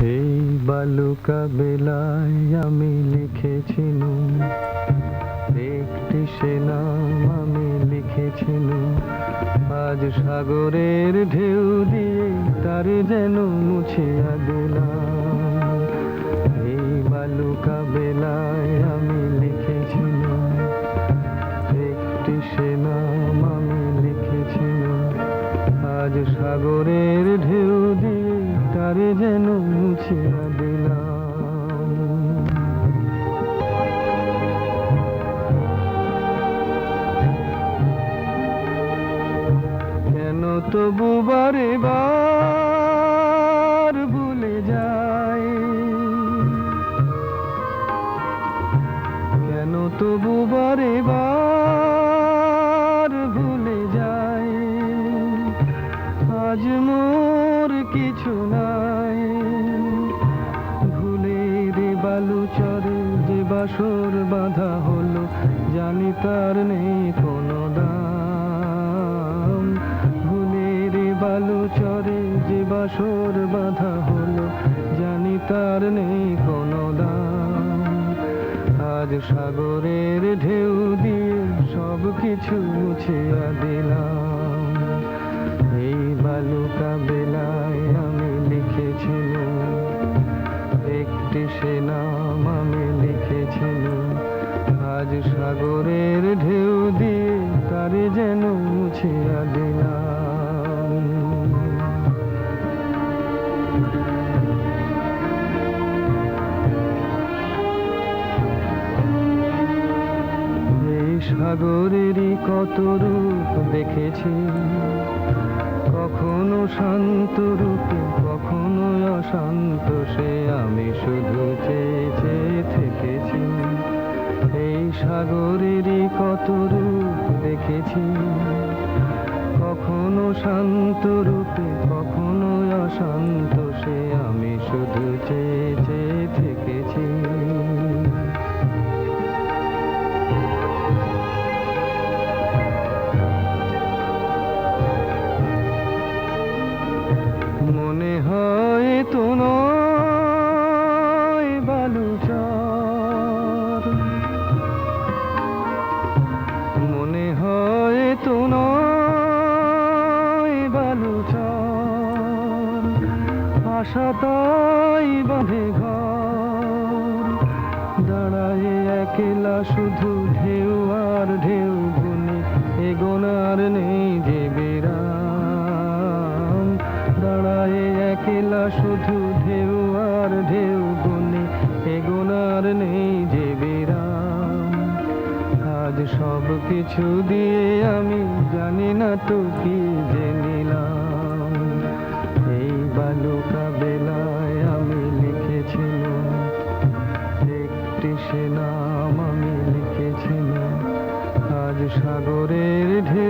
এই বালুকা বেলায় আমি লিখেছিলুম একটি সে নাম আমি লিখেছিলুম, আজ সাগরের ঢেউ দিয়ে তার যেন মুছিয়া দিলাম। এই বালুকা বেলায় আমি লিখেছিলুম একটি সে নাম আমি লিখেছিলুম, আজ সাগরের ঢেউ দিয়ে তারে যেন মুছিয়া দিলাম। কেন তবু বারে বার ভুলে যায়, কেন তবু বারে বার ভুলে যায়, আজ মোর কিছু নাই। ভুলের বালু চরে যে বাসর বাঁধা হলো, জানি তার নেই কোনো দাম। ভুলের বালু চরে যে বাসর বাঁধা হলো, জানি তার নেই কোনো দাম। আজ সাগরের ঢেউ দিয়ে সব কিছু মুছিয়া দিলাম। এই বালুকা বেলায় আমি লিখেছিলুম একটি সে নাম আমি লিখেছিলুম, আজ সাগরের ঢেউ দিয়ে তারে যেন মুছিয়া দিলাম। এই সাগরেরই কত রূপ দেখেছি, কখনো শান্ত রূপে কখনো অশান্ত, সে আমি শুধু চেয়ে চেয়ে থেকেছি। এই সাগরেরই কত রূপ দেখেছি, কখনো শান্ত রূপে কখনো অশান্ত, সে আমি শুধু চেয়ে চেয়ে থেকেছি। মনে হয় তো নয় বালুচর, মনে হয় তো নয় বালুচর, আশা তাই বাঁধে ঘর। দাঁড়ায় একলা শুধু ঢেউ আর ঢেউ গুনে, এগোনার নেই যে বিরাম। দাঁড়ায় একলা শুধু ঢেউ আর ঢেউ গুনে, এগোনার নেই যে বিরাম। আজ সব কিছু দিয়ে আমি জানি না তো কি যে নিলাম। এই বালুকা বেলায় আমি লিখেছিলাম একটি সে নাম আমি লিখেছিলাম, আজ সাগরের ঢেউ